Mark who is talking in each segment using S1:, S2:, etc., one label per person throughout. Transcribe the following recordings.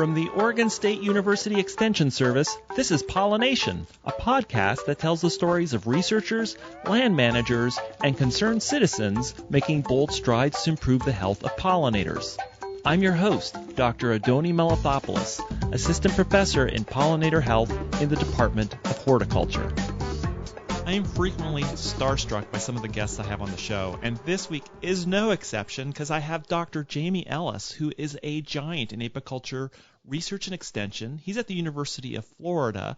S1: From the Oregon State University Extension Service, this is Pollination, a podcast that tells the stories of researchers, land managers, and concerned citizens making bold strides to improve the health of pollinators. I'm your host, Dr. Adoni Melathopoulos, Assistant Professor in Pollinator Health in the Department of Horticulture. I am frequently starstruck by some of the guests I have on the show, and this week is no exception because I have Dr. Jamie Ellis, who is a giant in apiculture research and extension. He's at the University of Florida,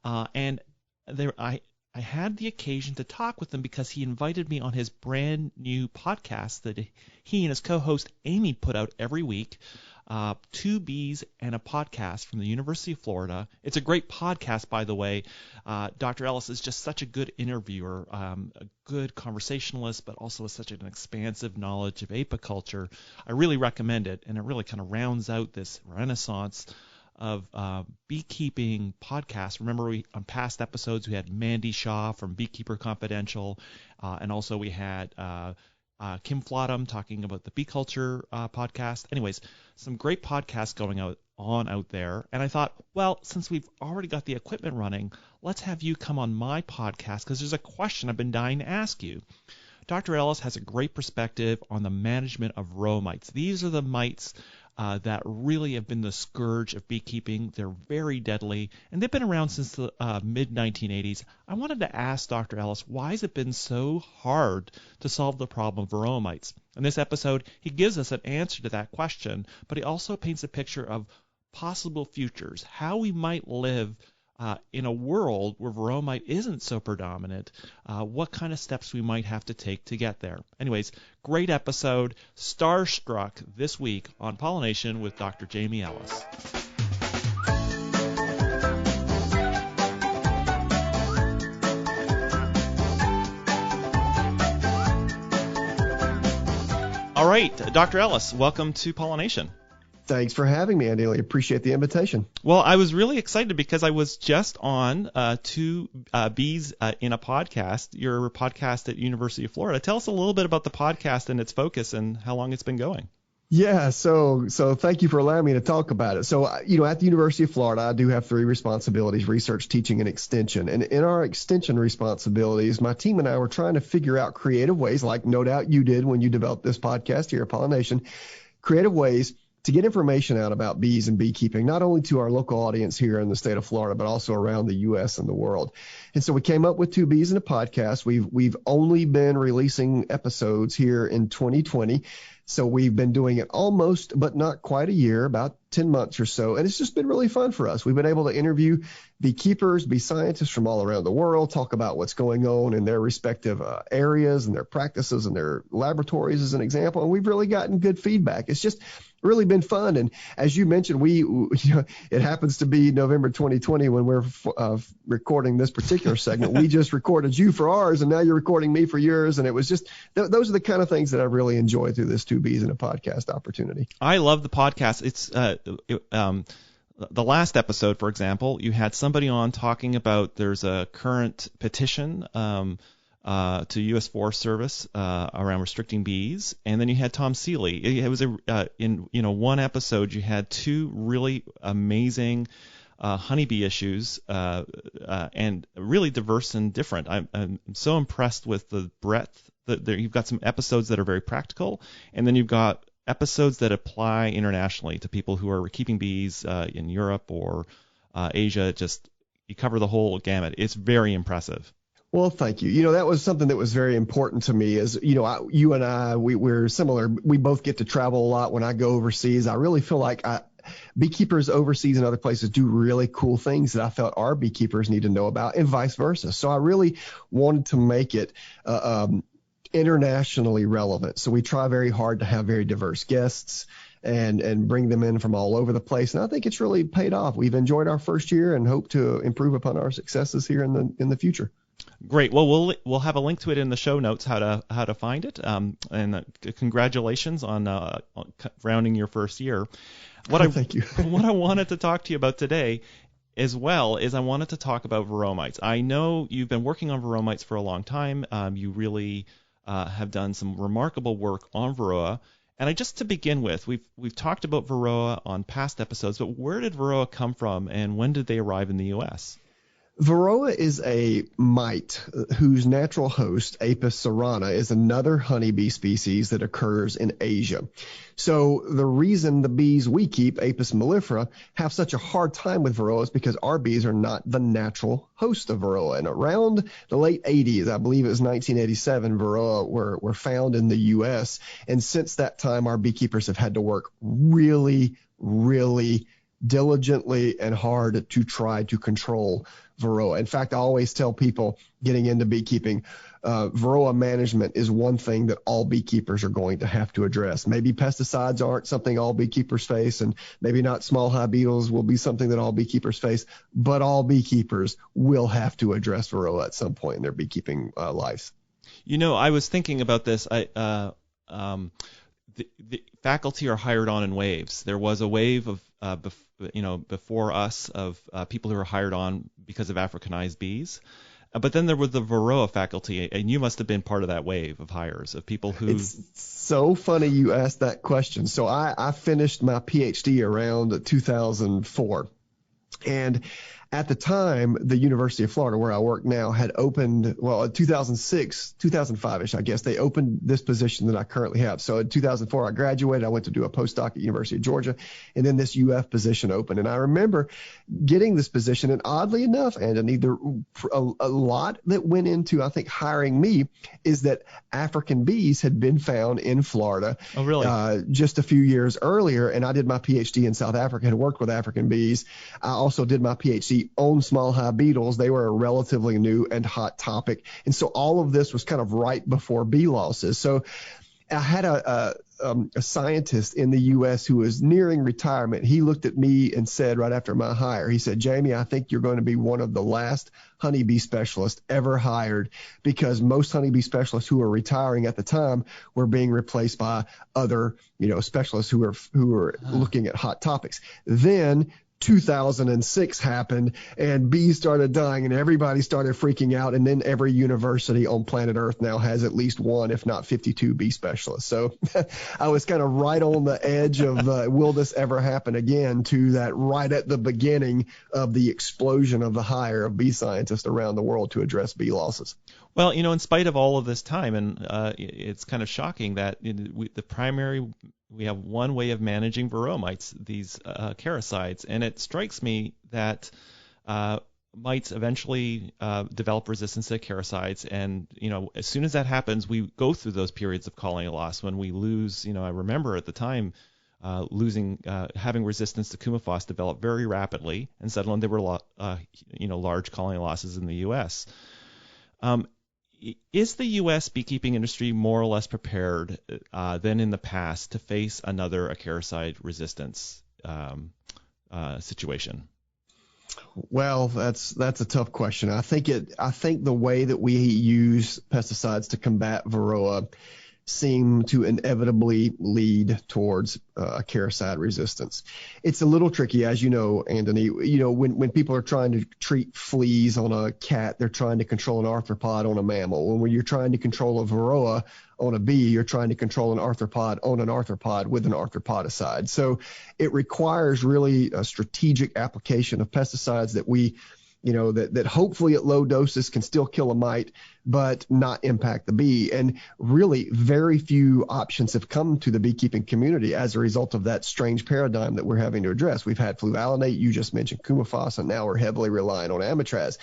S1: and I had the occasion to talk with him because he invited me on his brand new podcast that he and his co-host Amy put out every week. Two Bees and a Podcast from the University of Florida. It's a great podcast, by the way. Dr. Ellis is just such a good interviewer, a good conversationalist, but also with such an expansive knowledge of apiculture. I really recommend it, and it really kind of rounds out this renaissance of beekeeping podcasts. Remember, on past episodes, we had Mandy Shaw from Beekeeper Confidential, and also we had Kim Flottam talking about the Bee Culture podcast. Anyways, some great podcasts going on out there. And I thought, well, since we've already got the equipment running, let's have you come on my podcast because there's a question I've been dying to ask you. Dr. Ellis has a great perspective on the management of varroa mites. These are the mites that really have been the scourge of beekeeping. They're very deadly, and they've been around since the mid-1980s. I wanted to ask Dr. Ellis, why has it been so hard to solve the problem of varroa mites? In this episode, he gives us an answer to that question, but he also paints a picture of possible futures, how we might live in a world where varroa mite isn't so predominant, what kind of steps we might have to take to get there. Anyways, great episode, Starstruck this week on Pollination with Dr. Jamie Ellis. All right, Dr. Ellis, welcome to Pollination.
S2: Thanks for having me, Andy. I appreciate the invitation.
S1: Well, I was really excited because I was just on Two Bees in a Podcast, your podcast at University of Florida. Tell us a little bit about the podcast and its focus and how long it's been going.
S2: Yeah, so thank you for allowing me to talk about it. So, at the University of Florida, I do have three responsibilities: research, teaching, and extension. And in our extension responsibilities, my team and I were trying to figure out creative ways, like no doubt you did when you developed this podcast here at Pollination, creative ways to get information out about bees and beekeeping, not only to our local audience here in the state of Florida, but also around the U.S. and the world. And so we came up with Two Bees in a Podcast. We've only been releasing episodes here in 2020. So we've been doing it almost, but not quite a year, about 10 months or so. And it's just been really fun for us. We've been able to interview beekeepers, bee scientists from all around the world, talk about what's going on in their respective areas and their practices and their laboratories as an example. And we've really gotten good feedback. It's just really been fun. And as you mentioned, it happens to be November 2020 when we're recording this particular segment. We just recorded you for ours, and now you're recording me for yours. And it was just, those are the kind of things that I really enjoy through this Two Bees in a Podcast opportunity.
S1: I love the podcast. It's the last episode, for example, you had somebody on talking about there's a current petition to U.S. Forest Service around restricting bees, and then you had Tom Seeley. It was in one episode you had two really amazing honeybee issues and really diverse and different. I'm so impressed with the breadth. You've got some episodes that are very practical, and then you've got episodes that apply internationally to people who are keeping bees in Europe or Asia. Just you cover the whole gamut. It's very impressive.
S2: Well, thank you. That was something that was very important to me is, you and I, we're similar. We both get to travel a lot when I go overseas. I really feel like beekeepers overseas and other places do really cool things that I felt our beekeepers need to know about, and vice versa. So I really wanted to make it internationally relevant. So we try very hard to have very diverse guests and bring them in from all over the place. And I think it's really paid off. We've enjoyed our first year and hope to improve upon our successes here in the future.
S1: Great. Well, we'll have a link to it in the show notes how to find it. And congratulations on rounding your first year.
S2: Thank you.
S1: What I wanted to talk to you about today as well is I wanted to talk about varroa mites. I know you've been working on varroa mites for a long time. You really have done some remarkable work on varroa. And just to begin with, we've talked about varroa on past episodes, but where did varroa come from, and when did they arrive in the U.S.?
S2: Varroa is a mite whose natural host, Apis cerana, is another honeybee species that occurs in Asia. So the reason the bees we keep, Apis mellifera, have such a hard time with varroa is because our bees are not the natural host of varroa. And around the late 80s, I believe it was 1987, varroa were found in the U.S. And since that time, our beekeepers have had to work really, really diligently and hard to try to control varroa. In fact, I always tell people getting into beekeeping, varroa management is one thing that all beekeepers are going to have to address. Maybe pesticides aren't something all beekeepers face, and maybe not small hive beetles will be something that all beekeepers face, but all beekeepers will have to address varroa at some point in their beekeeping lives.
S1: You know, I was thinking about this. The faculty are hired on in waves. There was a wave of before us of people who were hired on because of Africanized bees. But then there was the varroa faculty, and you must have been part of that wave of hires of people who...
S2: It's so funny you asked that question. So I finished my PhD around 2004. And at the time, the University of Florida, where I work now, had opened, well, in 2006, 2005-ish, I guess, they opened this position that I currently have. So in 2004, I graduated. I went to do a postdoc at University of Georgia, and then this UF position opened. And I remember getting this position, and oddly enough, Anthony, a lot that went into, I think, hiring me is that African bees had been found in Florida.
S1: Oh, really?
S2: Just a few years earlier, and I did my PhD in South Africa, had worked with African bees. I also did my PhD on small hive beetles. They were a relatively new and hot topic. And so all of this was kind of right before bee losses. So I had a scientist in the U.S. who was nearing retirement. He looked at me and said right after my hire, he said, "Jamie, I think you're going to be one of the last honeybee specialists ever hired, because most honeybee specialists who were retiring at the time were being replaced by other, specialists who were looking at hot topics." Then 2006 happened, and bees started dying, and everybody started freaking out. And then every university on planet Earth now has at least one, if not 52 bee specialists. So I was kind of right on the edge of will this ever happen again, to that right at the beginning of the explosion of the hire of bee scientists around the world to address bee losses.
S1: Well, in spite of all of this time, and it's kind of shocking that we have one way of managing varroa mites, these acaricides, and it strikes me that mites eventually develop resistance to acaricides, and as soon as that happens, we go through those periods of colony loss when we lose. I remember at the time having resistance to coumaphos develop very rapidly, and suddenly there were large colony losses in the U.S. Is the U.S. beekeeping industry more or less prepared than in the past to face another acaricide resistance situation?
S2: Well, that's a tough question. I think the way that we use pesticides to combat varroa seem to inevitably lead towards acaricide resistance. It's a little tricky, as you know, Anthony. When people are trying to treat fleas on a cat, they're trying to control an arthropod on a mammal. When you're trying to control a varroa on a bee, you're trying to control an arthropod on an arthropod with an arthropodicide. So it requires really a strategic application of pesticides that we that hopefully at low doses can still kill a mite, but not impact the bee. And really very few options have come to the beekeeping community as a result of that strange paradigm that we're having to address. We've had fluvalinate, you just mentioned coumaphos, and now we're heavily relying on amitraz.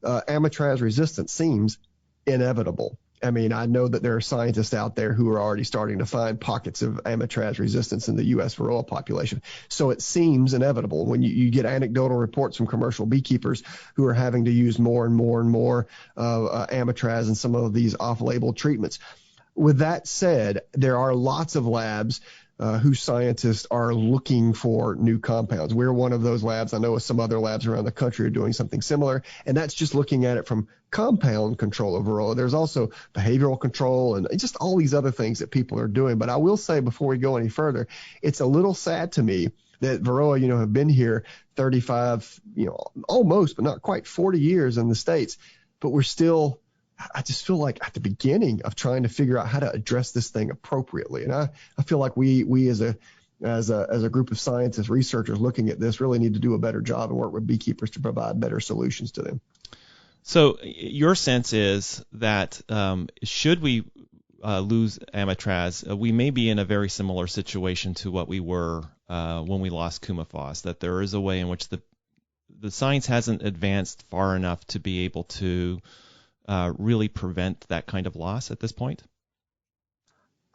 S2: Amitraz resistance seems inevitable. I mean, I know that there are scientists out there who are already starting to find pockets of amitraz resistance in the U.S. varroa population. So it seems inevitable when you get anecdotal reports from commercial beekeepers who are having to use more and more and more amitraz and some of these off-label treatments. With that said, there are lots of labs whose scientists are looking for new compounds. We're one of those labs. I know some other labs around the country are doing something similar, and that's just looking at it from compound control of varroa. There's also behavioral control and just all these other things that people are doing. But I will say, before we go any further, it's a little sad to me that varroa, have been here 35, almost, but not quite 40 years in the States, but we're still I just feel like at the beginning of trying to figure out how to address this thing appropriately. And I feel like we as a group of scientists, researchers looking at this really need to do a better job and work with beekeepers to provide better solutions to them.
S1: So your sense is that should we lose Amitraz, we may be in a very similar situation to what we were when we lost Coumaphos, that there is a way in which the science hasn't advanced far enough to be able to really prevent that kind of loss at this point?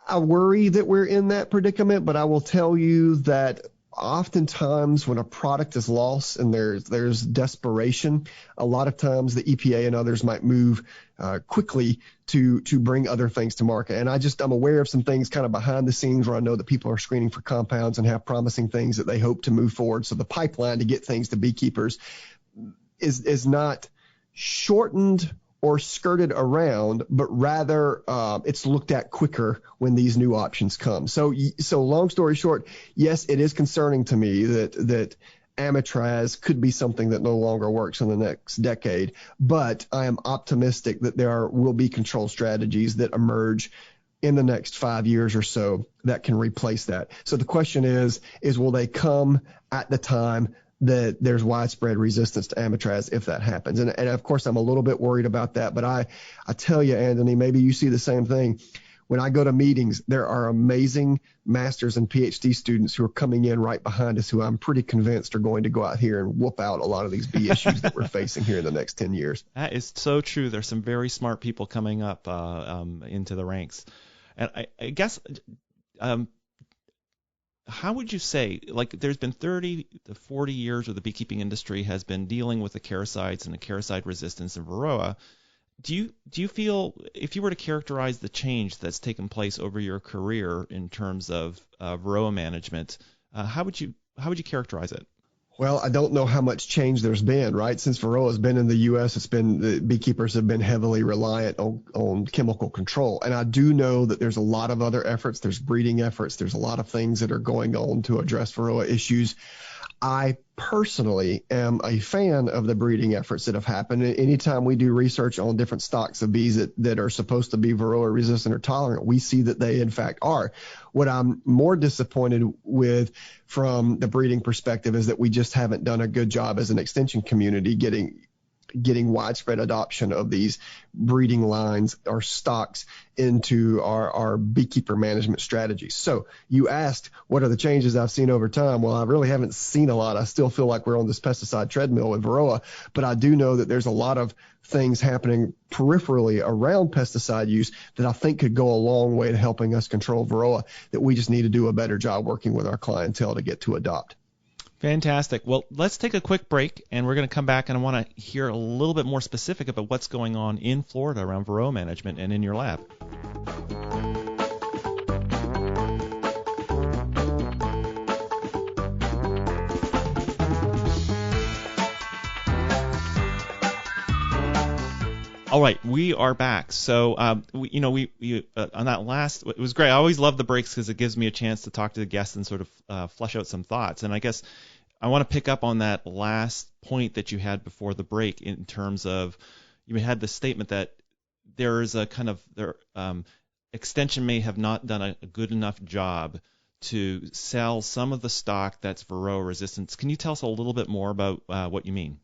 S2: I worry that we're in that predicament, but I will tell you that oftentimes when a product is lost and there's desperation, a lot of times the EPA and others might move quickly to bring other things to market. And I'm aware of some things kind of behind the scenes where I know that people are screening for compounds and have promising things that they hope to move forward. So the pipeline to get things to beekeepers is not shortened or skirted around, but rather it's looked at quicker when these new options come. So long story short, yes, it is concerning to me that Amitraz could be something that no longer works in the next decade, but I am optimistic that there will be control strategies that emerge in the next 5 years or so that can replace that. So the question is will they come at the time that there's widespread resistance to Amitraz if that happens? And of course, I'm a little bit worried about that, but I tell you, Anthony, maybe you see the same thing. When I go to meetings, there are amazing master's and PhD students who are coming in right behind us who I'm pretty convinced are going to go out here and whoop out a lot of these bee issues that we're facing here in the next 10 years.
S1: That is so true. There's some very smart people coming up into the ranks. And I guess how would you say, like, there's been 30 to 40 years where the beekeeping industry has been dealing with the acaricides and the acaricide resistance and varroa. Do you feel, if you were to characterize the change that's taken place over your career in terms of varroa management, how would you characterize it?
S2: Well, I don't know how much change there's been, right? Since varroa has been in the U.S., the beekeepers have been heavily reliant on chemical control. And I do know that there's a lot of other efforts. There's breeding efforts. There's a lot of things that are going on to address varroa issues. I personally am a fan of the breeding efforts that have happened. Anytime we do research on different stocks of bees that are supposed to be varroa resistant or tolerant, we see that they in fact are. What I'm more disappointed with from the breeding perspective is that we just haven't done a good job as an extension community getting widespread adoption of these breeding lines or stocks into our beekeeper management strategies. So you asked, what are the changes I've seen over time? Well, I really haven't seen a lot. I still feel like we're on this pesticide treadmill with varroa, but I do know that there's a lot of things happening peripherally around pesticide use that I think could go a long way to helping us control varroa, that we just need to do a better job working with our clientele to get to adopt.
S1: Fantastic. Well, let's take a quick break, and we're going to come back, and I want to hear a little bit more specific about what's going on in Florida around varroa management and in your lab. All right, we are back. So, we on that last, it was great. I always love the breaks because it gives me a chance to talk to the guests and sort of flesh out some thoughts. And I guess I want to pick up on that last point that you had before the break in terms of, you had the statement that there is a kind of extension may have not done a good enough job to sell some of the stock that's varroa resistant. Can you tell us a little bit more about what you mean?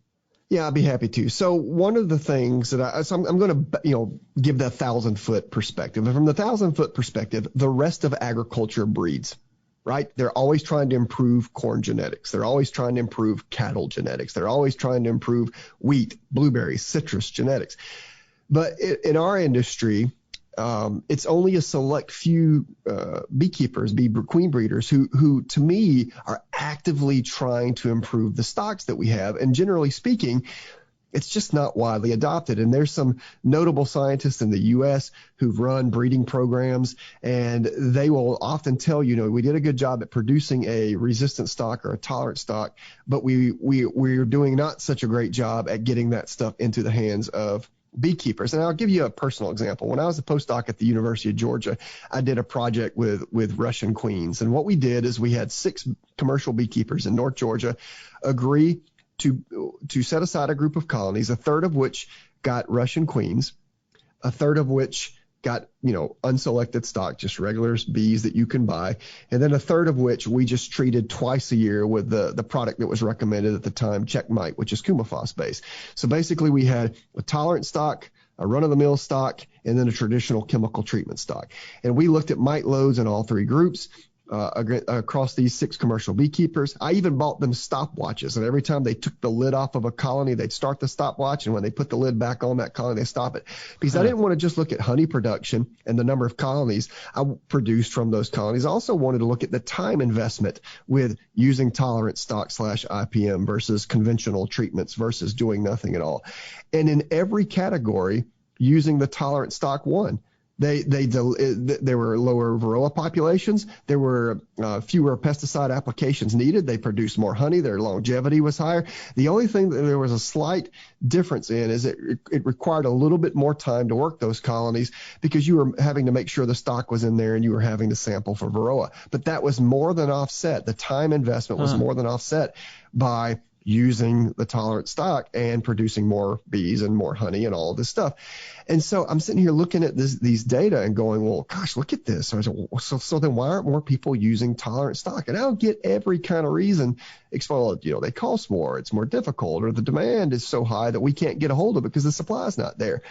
S2: Yeah, I'd be happy to. So one of the things that I'm going to, give the 1,000-foot perspective. And from the 1,000-foot perspective, the rest of agriculture breeds, right? They're always trying to improve corn genetics. They're always trying to improve cattle genetics. They're always trying to improve wheat, blueberries, citrus genetics. But in our industry, it's only a select few beekeepers, queen breeders, who to me are actively trying to improve the stocks that we have. And generally speaking, it's just not widely adopted. And there's some notable scientists in the U.S. who've run breeding programs, and they will often tell you, we did a good job at producing a resistant stock or a tolerant stock, but we're doing not such a great job at getting that stuff into the hands of beekeepers. And I'll give you a personal example. When I was a postdoc at the University of Georgia, I did a project with Russian queens. And what we did is we had 6 commercial beekeepers in North Georgia agree to set aside a group of colonies, a third of which got Russian queens, a third of which got, unselected stock, just regular bees that you can buy, and then a third of which we just treated twice a year with the product that was recommended at the time, Checkmate, which is Coumaphos based. So basically we had a tolerant stock, a run-of-the-mill stock, and then a traditional chemical treatment stock. And we looked at mite loads in all three groups. Across these 6 commercial beekeepers. I even bought them stopwatches, and every time they took the lid off of a colony, they'd start the stopwatch, and when they put the lid back on that colony, they stop it. Because I didn't want to just look at honey production and the number of colonies I produced from those colonies. I also wanted to look at the time investment with using tolerant stock / IPM versus conventional treatments versus doing nothing at all. And in every category, using the tolerant stock won. There were lower varroa populations. There were fewer pesticide applications needed. They produced more honey. Their longevity was higher. The only thing that there was a slight difference in is it required a little bit more time to work those colonies because you were having to make sure the stock was in there and you were having to sample for varroa. But that was more than offset. The time investment was more than offset by using the tolerant stock and producing more bees and more honey and all of this stuff. And so I'm sitting here looking at these data and going, well, gosh, look at this. So then why aren't more people using tolerant stock? And I'll get every kind of reason. They cost more, it's more difficult, or the demand is so high that we can't get a hold of it because the supply is not there.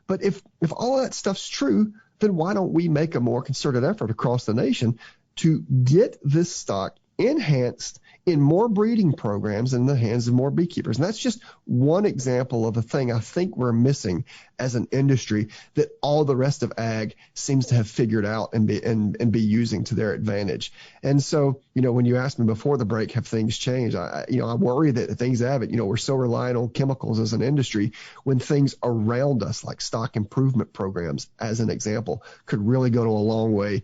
S2: But if all of that stuff's true, then why don't we make a more concerted effort across the nation to get this stock enhanced in more breeding programs in the hands of more beekeepers? And that's just one example of a thing I think we're missing as an industry that all the rest of ag seems to have figured out and be using to their advantage. And so, when you asked me before the break, have things changed? I worry that things haven't. We're so reliant on chemicals as an industry when things around us, like stock improvement programs, as an example, could really go to a long way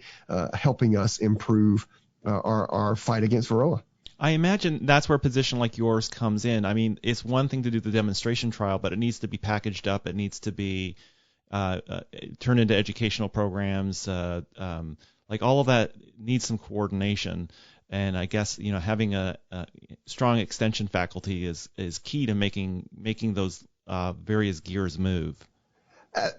S2: helping us improve our fight against varroa.
S1: I imagine that's where a position like yours comes in. I mean, it's one thing to do the demonstration trial, but it needs to be packaged up. It needs to be turned into educational programs. Like all of that needs some coordination. And I guess having a strong extension faculty is key to making those various gears move.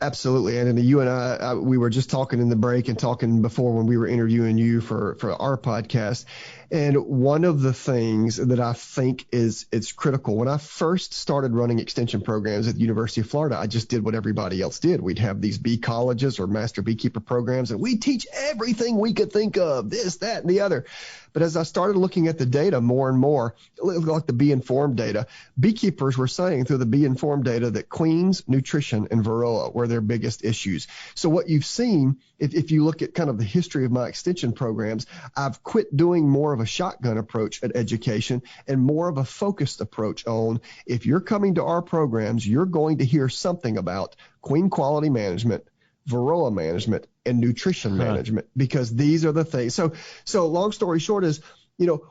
S2: Absolutely. And you and I, we were just talking in the break and talking before when we were interviewing you for our podcast. And one of the things that I think it's critical, when I first started running extension programs at the University of Florida, I just did what everybody else did. We'd have these bee colleges or master beekeeper programs, and we'd teach everything we could think of, this, that, and the other. But as I started looking at the data more and more, like the Bee Informed data, beekeepers were saying through the Bee Informed data that queens, nutrition, and varroa were their biggest issues. So what you've seen, if you look at kind of the history of my extension programs, I've quit doing more of a shotgun approach at education and more of a focused approach on, if you're coming to our programs, you're going to hear something about queen quality management, varroa management, and nutrition management, because these are the things. So long story short is,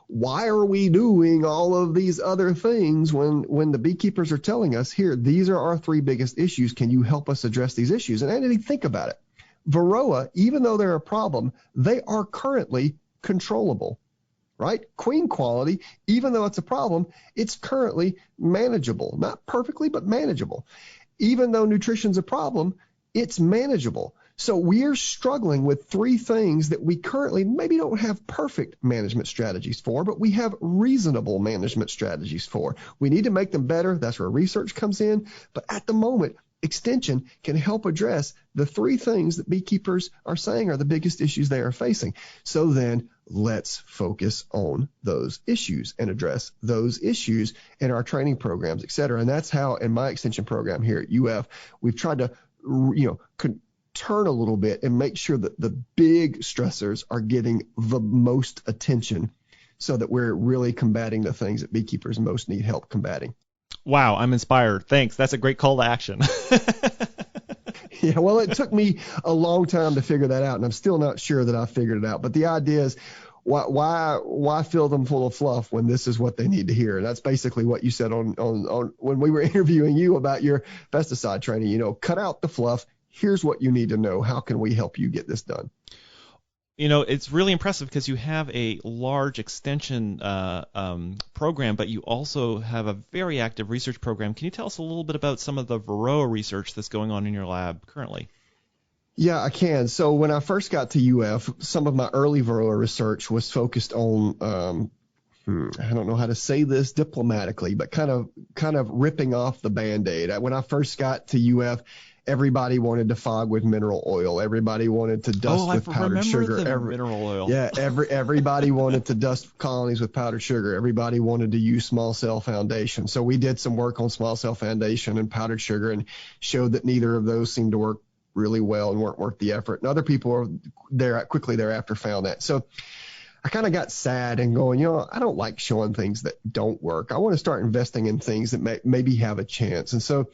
S2: why are we doing all of these other things when the beekeepers are telling us, here, these are our 3 biggest issues. Can you help us address these issues? And I didn't think about it. Varroa, even though they're a problem, they are currently controllable, right? Queen quality, even though it's a problem, it's currently manageable. Not perfectly, but manageable. Even though nutrition's a problem, it's manageable. So we're struggling with 3 things that we currently maybe don't have perfect management strategies for, but we have reasonable management strategies for. We need to make them better. That's where research comes in. But at the moment, extension can help address the 3 things that beekeepers are saying are the biggest issues they are facing. So then let's focus on those issues and address those issues in our training programs, et cetera. And that's how in my extension program here at UF, we've tried to, turn a little bit and make sure that the big stressors are getting the most attention so that we're really combating the things that beekeepers most need help combating.
S1: Wow, I'm inspired. Thanks. That's a great call to action.
S2: Yeah, well, it took me a long time to figure that out, and I'm still not sure that I figured it out. But the idea is, why fill them full of fluff when this is what they need to hear? And that's basically what you said on when we were interviewing you about your pesticide training. Cut out the fluff. Here's what you need to know. How can we help you get this done?
S1: It's really impressive because you have a large extension program, but you also have a very active research program. Can you tell us a little bit about some of the varroa research that's going on in your lab currently?
S2: Yeah, I can. So when I first got to UF, some of my early varroa research was focused on, I don't know how to say this diplomatically, but kind of ripping off the Band-Aid. When I first got to UF, everybody wanted to fog with mineral oil. Everybody wanted to dust with powdered sugar.
S1: Mineral oil.
S2: Yeah, everybody wanted to dust colonies with powdered sugar. Everybody wanted to use small cell foundation. So we did some work on small cell foundation and powdered sugar and showed that neither of those seemed to work really well and weren't worth the effort. And other people quickly thereafter found that. So I kind of got sad and going, I don't like showing things that don't work. I want to start investing in things that maybe have a chance. And so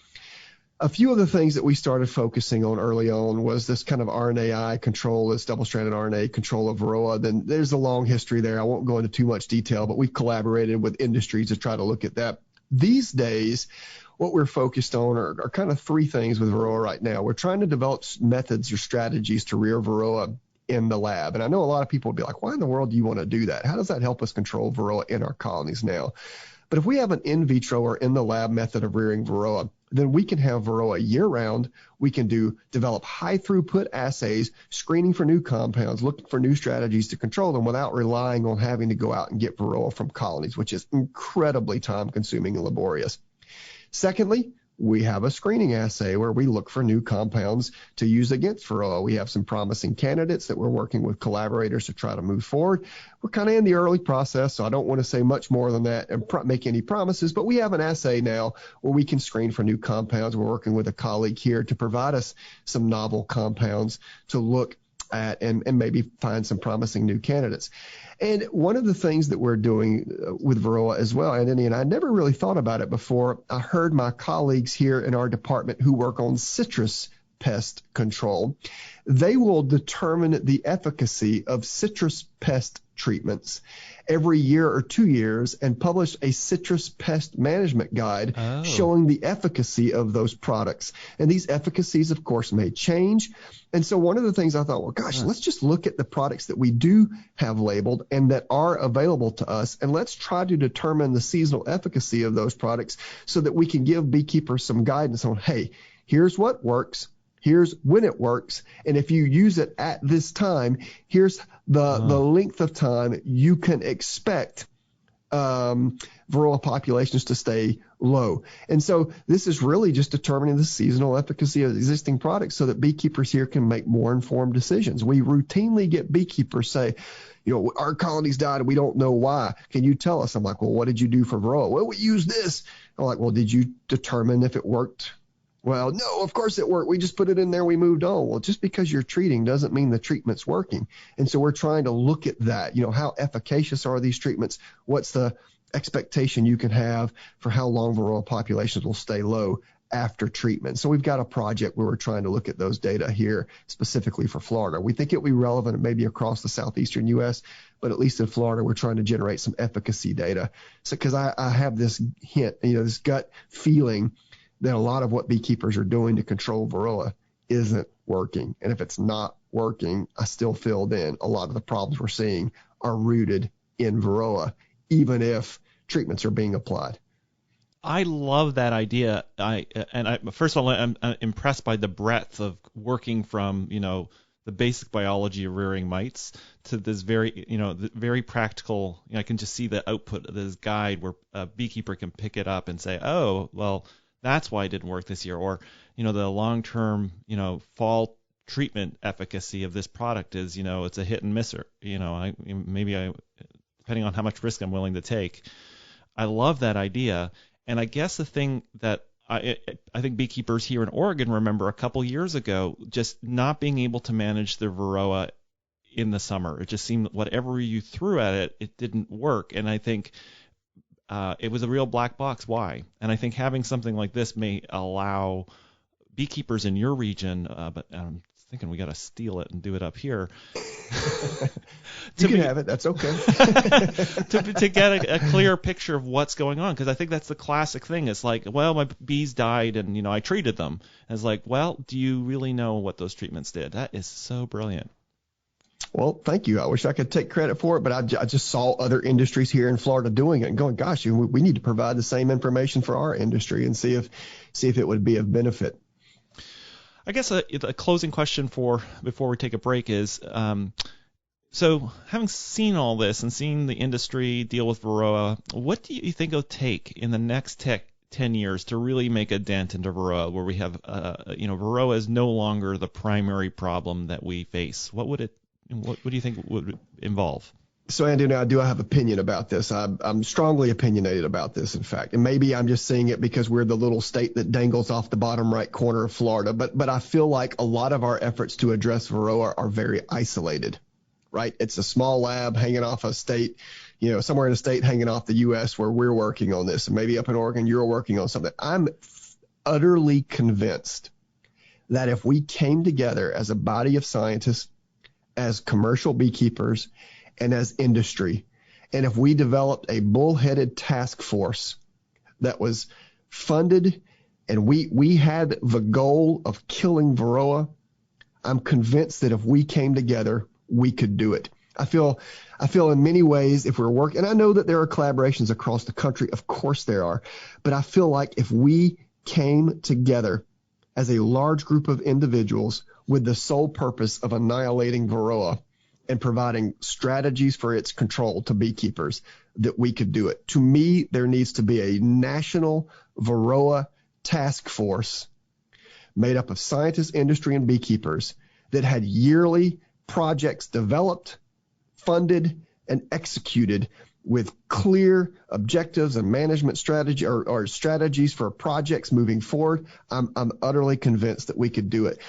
S2: a few of the things that we started focusing on early on was this kind of RNAi control, this double-stranded RNA control of varroa. Then there's a long history there. I won't go into too much detail, but we've collaborated with industries to try to look at that. These days, what we're focused on are kind of three things with varroa right now. We're trying to develop methods or strategies to rear varroa in the lab. And I know a lot of people would be like, why in the world do you want to do that? How does that help us control varroa in our colonies now? But if we have an in vitro or in the lab method of rearing varroa, then we can have varroa year round. We can develop high throughput assays, screening for new compounds, looking for new strategies to control them without relying on having to go out and get varroa from colonies, which is incredibly time consuming and laborious. Secondly, we have a screening assay where we look for new compounds to use against varroa. We have some promising candidates that we're working with collaborators to try to move forward. We're kind of in the early process, so I don't want to say much more than that and make any promises, but we have an assay now where we can screen for new compounds. We're working with a colleague here to provide us some novel compounds to look at and maybe find some promising new candidates. And one of the things that we're doing with varroa as well, and I never really thought about it before. I heard my colleagues here in our department who work on citrus pest control, they will determine the efficacy of citrus pest treatments every year or 2 years and publish a citrus pest management guide showing the efficacy of those products. And these efficacies, of course, may change. And so one of the things I thought, well, gosh, let's just look at the products that we do have labeled and that are available to us, and let's try to determine the seasonal efficacy of those products so that we can give beekeepers some guidance on, hey, here's what works. Here's when it works. And if you use it at this time, here's the length of time you can expect varroa populations to stay low. And so this is really just determining the seasonal efficacy of existing products so that beekeepers here can make more informed decisions. We routinely get beekeepers say, our colonies died and we don't know why. Can you tell us? I'm like, well, what did you do for varroa? Well, we used this. I'm like, well, did you determine if it worked? Well, no, of course it worked. We just put it in there. We moved on. Well, just because you're treating doesn't mean the treatment's working. And so we're trying to look at that. How efficacious are these treatments? What's the expectation you can have for how long varroa populations will stay low after treatment? So we've got a project where we're trying to look at those data here specifically for Florida. We think it will be relevant maybe across the southeastern U.S., but at least in Florida, we're trying to generate some efficacy data. So because I have this hint, this gut feeling that a lot of what beekeepers are doing to control varroa isn't working. And if it's not working, I still feel then a lot of the problems we're seeing are rooted in varroa, even if treatments are being applied.
S1: I love that idea. First of all, I'm impressed by the breadth of working from, the basic biology of rearing mites to this very practical, I can just see the output of this guide where a beekeeper can pick it up and say, oh, well, that's why it didn't work this year. Or, the long-term, fall treatment efficacy of this product is, it's a hit and misser. Depending on how much risk I'm willing to take. I love that idea. And I guess the thing that I think beekeepers here in Oregon remember a couple years ago, just not being able to manage their varroa in the summer. It just seemed whatever you threw at it, it didn't work. And I think it was a real black box. Why? And I think having something like this may allow beekeepers in your region, but I'm thinking we got to steal it and do it up here.
S2: You can have it. That's okay.
S1: to get a clear picture of what's going on, because I think that's the classic thing. It's like, well, my bees died and I treated them. And it's like, well, do you really know what those treatments did? That is so brilliant.
S2: Well, thank you. I wish I could take credit for it, but I just saw other industries here in Florida doing it and going, gosh, we need to provide the same information for our industry and see if it would be of benefit.
S1: I guess a closing question before we take a break is, so having seen all this and seen the industry deal with varroa, what do you think it'll take in the next 10 years to really make a dent into varroa, where we have, varroa is no longer the primary problem that we face? What do you think would involve?
S2: So, Andy, now I have opinion about this. I'm strongly opinionated about this, in fact. And maybe I'm just seeing it because we're the little state that dangles off the bottom right corner of Florida. But I feel like a lot of our efforts to address varroa are very isolated, right? It's a small lab hanging off a state, somewhere in a state hanging off the U.S. where we're working on this. And maybe up in Oregon, you're working on something. I'm utterly convinced that if we came together as a body of scientists, as commercial beekeepers, and as industry, and if we developed a bullheaded task force that was funded and we had the goal of killing varroa, I'm convinced that if we came together, we could do it. I feel in many ways if we're working, and I know that there are collaborations across the country, of course there are, but I feel like if we came together as a large group of individuals with the sole purpose of annihilating varroa, and providing strategies for its control to beekeepers, that we could do it. To me, there needs to be a national varroa task force made up of scientists, industry, and beekeepers that had yearly projects developed, funded, and executed with clear objectives and management strategy or strategies for projects moving forward. I'm utterly convinced that we could do it.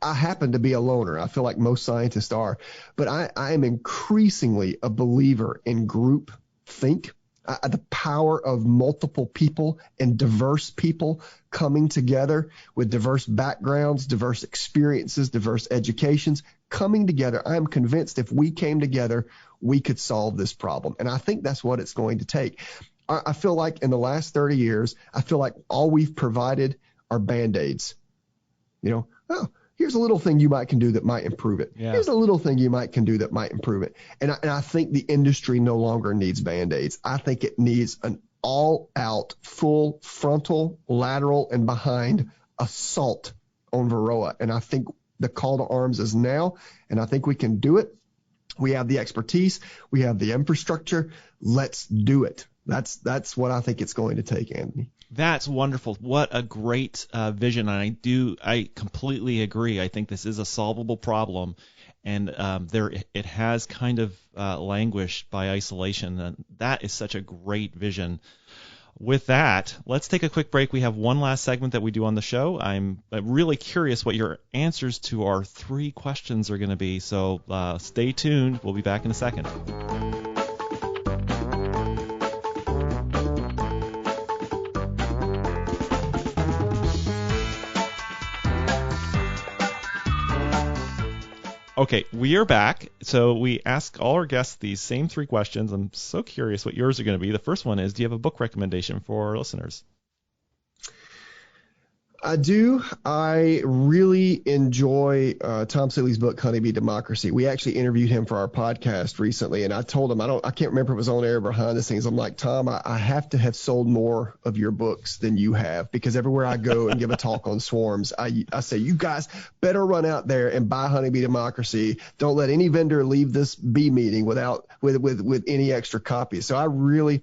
S2: I happen to be a loner. I feel like most scientists are, but I am increasingly a believer in group think, the power of multiple people and diverse people coming together with diverse backgrounds, diverse experiences, diverse educations, coming together. I am convinced if we came together, we could solve this problem. And I think that's what it's going to take. I feel like in the last 30 years, I feel like all we've provided are Band-Aids. Here's a little thing you can do that might improve it. Yeah. Here's a little thing you can do that might improve it. And I think the industry no longer needs Band-Aids. I think it needs an all-out, full frontal, lateral, and behind assault on varroa. And I think the call to arms is now, and I think we can do it. We have the expertise. We have the infrastructure. Let's do it. That's what I think it's going to take, Anthony.
S1: That's wonderful. What a great vision. And I completely agree. I think this is a solvable problem, and it has kind of languished by isolation. And that is such a great vision. With that, let's take a quick break. We have one last segment that we do on the show. I'm really curious what your answers to our 3 questions are going to be. So stay tuned. We'll be back in a second. Okay, we are back. So we ask all our guests these same 3 questions. I'm so curious what yours are going to be. The first one is, do you have a book recommendation for our listeners?
S2: I do. I really enjoy Tom Seeley's book, Honeybee Democracy. We actually interviewed him for our podcast recently, and I told him, I can't remember if it was on air or behind the scenes. I'm like, Tom, I have to have sold more of your books than you have, because everywhere I go and give a talk on swarms, I say, you guys better run out there and buy Honeybee Democracy. Don't let any vendor leave this bee meeting with any extra copies. So I really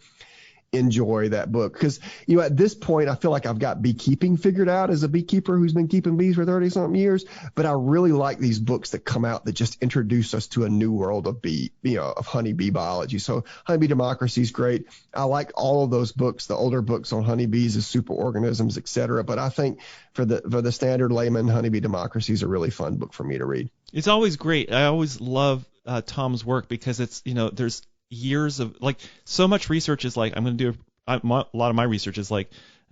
S2: enjoy that book, because at this point I feel like I've got beekeeping figured out as a beekeeper who's been keeping bees for 30 something years, but I really like these books that come out that just introduce us to a new world of of honeybee biology. So Honeybee Democracy is great. I like all of those books, the older books on honeybees as superorganisms, etc. But I think for the standard layman, Honeybee Democracy is a really fun book for me to read.
S1: It's always great. I always love Tom's work, because it's there's years of so much research is I'm going to do a lot of my research is I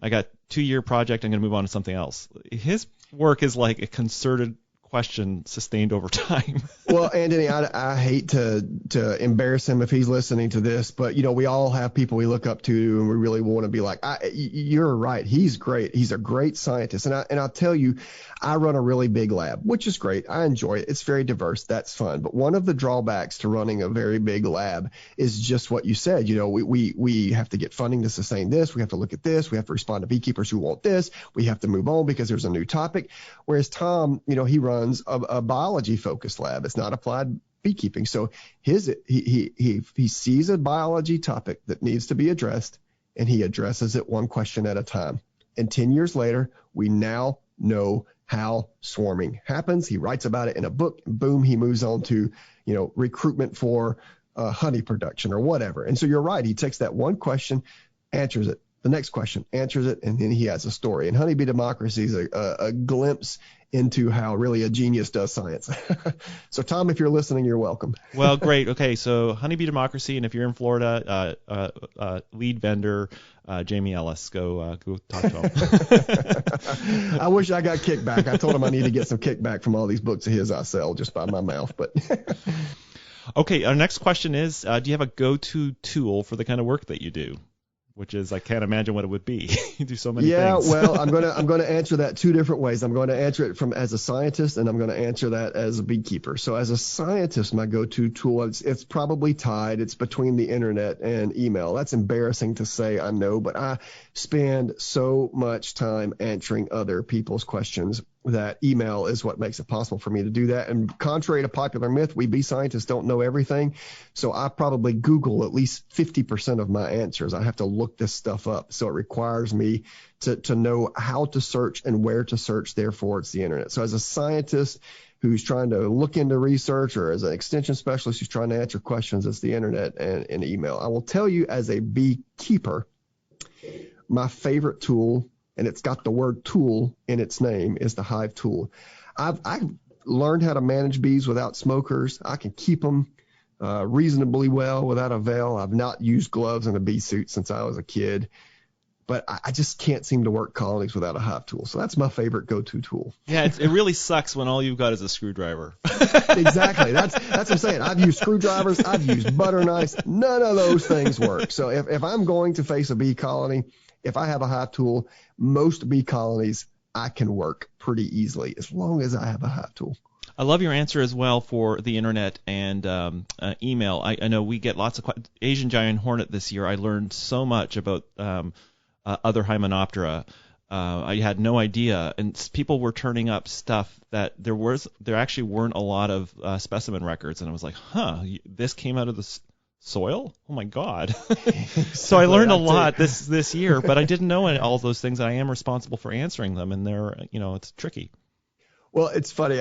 S1: got 2-year project, I'm going to move on to something else. His work is like a concerted question sustained over time.
S2: Well, Anthony, I hate to embarrass him if he's listening to this, but we all have people we look up to, and we really want to be like, you're right. He's great. He's a great scientist. And I'll tell you, I run a really big lab, which is great. I enjoy it. It's very diverse. That's fun. But one of the drawbacks to running a very big lab is just what you said. We have to get funding to sustain this. We have to look at this. We have to respond to beekeepers who want this. We have to move on because there's a new topic. Whereas Tom, he runs a biology focused lab. It's not applied beekeeping. So he sees a biology topic that needs to be addressed, and he addresses it one question at a time. And 10 years later, we now know how swarming happens. He writes about it in a book, and boom, he moves on to, recruitment for honey production or whatever. And so you're right. He takes that one question, answers it. The next question, answers it, and then he has a story. And Honeybee Democracy is a glimpse into how really a genius does science. So, Tom, if you're listening, you're welcome.
S1: Well, great. Okay, so Honeybee Democracy, and if you're in Florida, lead vendor Jamie Ellis, go talk to him.
S2: I wish I got kickback. I told him I need to get some kickback from all these books of his I sell just by my mouth. But
S1: okay, our next question is, do you have a go-to tool for the kind of work that you do? Which is, I can't imagine what it would be. You do so many things.
S2: Yeah, well, I'm gonna answer that two different ways. I'm going to answer it as a scientist, and I'm going to answer that as a beekeeper. So as a scientist, my go-to tool, it's probably tied. It's between the internet and email. That's embarrassing to say, I know, but I spend so much time answering other people's questions that email is what makes it possible for me to do that. And contrary to popular myth, we bee scientists don't know everything. So I probably Google at least 50% of my answers. I have to look this stuff up. So it requires me to know how to search and where to search. Therefore, it's the internet. So as a scientist who's trying to look into research, or as an extension specialist who's trying to answer questions, it's the internet and email. I will tell you, as a beekeeper, my favorite tool, and it's got the word tool in its name, is the hive tool. I've learned how to manage bees without smokers. I can keep them reasonably well without a veil. I've not used gloves and a bee suit since I was a kid, but I just can't seem to work colonies without a hive tool. So that's my favorite go-to tool.
S1: Yeah, it really sucks when all you've got is a screwdriver.
S2: Exactly. That's what I'm saying. I've used screwdrivers. I've used butter knives. None of those things work. So if I'm going to face a bee colony, if I have a hive tool, most bee colonies I can work pretty easily as long as I have a hive tool.
S1: I love your answer as well for the internet and email. I know we get lots of Asian giant hornet this year. I learned so much about other Hymenoptera. I had no idea, and people were turning up stuff that there actually weren't a lot of specimen records, and I was like, this came out of the soil? Oh my God. So I learned a lot this year, but I didn't know all those things, and I am responsible for answering them, and it's tricky.
S2: Well, it's funny.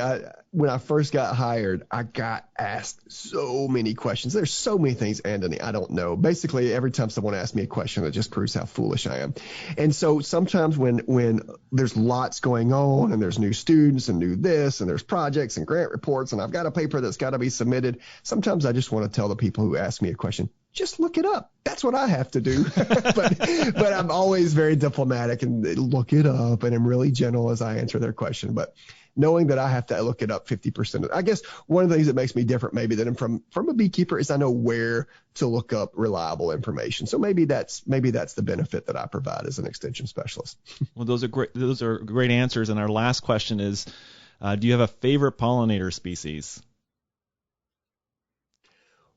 S2: When I first got hired, I got asked so many questions. There's so many things, Anthony, I don't know. Basically, every time someone asks me a question, it just proves how foolish I am. And so sometimes when there's lots going on, and there's new students and new this, and there's projects and grant reports, and I've got a paper that's got to be submitted, sometimes I just want to tell the people who ask me a question, just look it up. That's what I have to do. but I'm always very diplomatic and look it up, and I'm really gentle as I answer their question. But knowing that I have to look it up 50%. I guess one of the things that makes me different maybe than from a beekeeper is I know where to look up reliable information. So maybe that's the benefit that I provide as an extension specialist.
S1: Well, those are great answers. And our last question is, do you have a favorite pollinator species?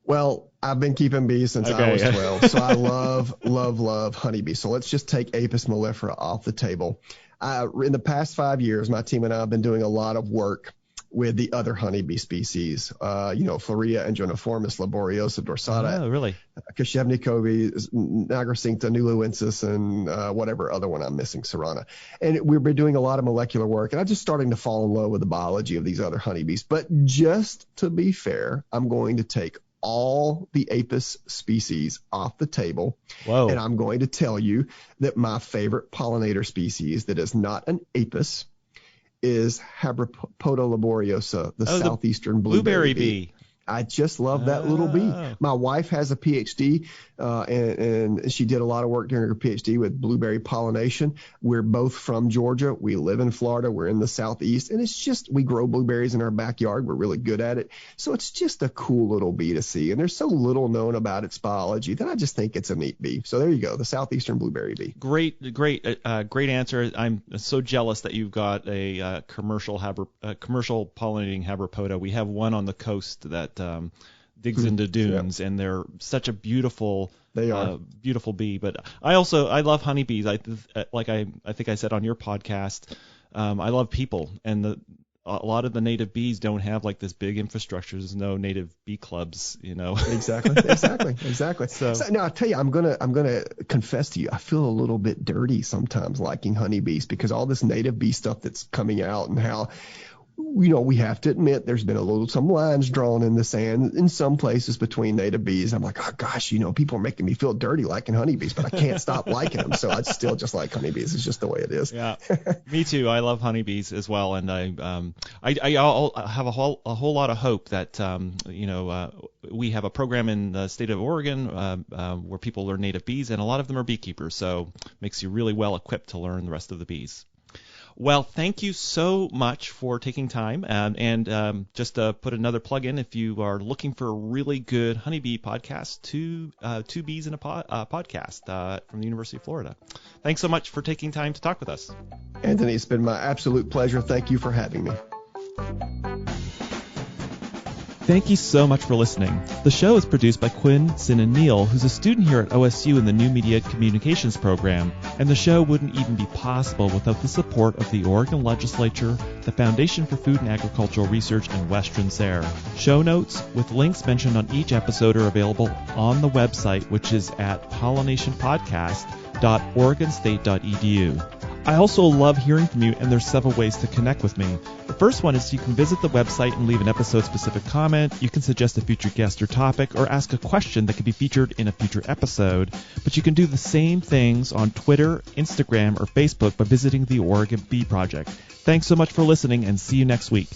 S2: Well, I've been keeping bees since I was 12, so I love honeybees. So let's just take Apis mellifera off the table. In the past 5 years, my team and I have been doing a lot of work with the other honeybee species, Florea anginiformis, laboriosa dorsata,
S1: oh, really?
S2: Kashevnikovi, Nigricincta, nuluensis, and whatever other one I'm missing, Serrana. And we've been doing a lot of molecular work, and I'm just starting to fall in love with the biology of these other honeybees. But just to be fair, I'm going to take all the Apis species off the table.
S1: Whoa.
S2: And I'm going to tell you that my favorite pollinator species that is not an Apis is Habropoda laboriosa, the southeastern blueberry bee. I just love that little bee. My wife has a PhD, and she did a lot of work during her PhD with blueberry pollination. We're both from Georgia. We live in Florida. We're in the Southeast, and it's just, we grow blueberries in our backyard. We're really good at it. So it's just a cool little bee to see. And there's so little known about its biology that I just think it's a neat bee. So there you go, the Southeastern blueberry bee.
S1: Great answer. I'm so jealous that you've got a commercial pollinating Habropoda. We have one on the coast that digs into dunes, and they're such a beautiful bee. But I love honeybees. I think I said on your podcast, I love people, and a lot of the native bees don't have like this big infrastructure. There's no native bee clubs,
S2: Exactly. So now I'll tell you, I'm gonna confess to you, I feel a little bit dirty sometimes liking honeybees, because all this native bee stuff that's coming out, and how, we have to admit there's been some lines drawn in the sand in some places between native bees. I'm like, oh gosh, people are making me feel dirty liking honeybees, but I can't stop liking them. So I still just like honeybees. It's just the way it is.
S1: Yeah, me too. I love honeybees as well, and I'll have a whole lot of hope that we have a program in the state of Oregon where people learn native bees, and a lot of them are beekeepers. So it makes you really well equipped to learn the rest of the bees. Well, thank you so much for taking time. And just to put another plug in, if you are looking for a really good honeybee podcast, two bees in a podcast from the University of Florida. Thanks so much for taking time to talk with us.
S2: Anthony, it's been my absolute pleasure. Thank you for having me.
S1: Thank you so much for listening. The show is produced by Quinn Sin and Neal, who's a student here at OSU in the New Media Communications program, and the show wouldn't even be possible without the support of the Oregon Legislature, the Foundation for Food and Agricultural Research, and Western SARE. Show notes with links mentioned on each episode are available on the website, which is at pollinationpodcast.oregonstate.edu. I also love hearing from you, and there's several ways to connect with me. The first one is you can visit the website and leave an episode-specific comment. You can suggest a future guest or topic, or ask a question that could be featured in a future episode. But you can do the same things on Twitter, Instagram, or Facebook by visiting the Oregon Bee Project. Thanks so much for listening, and see you next week.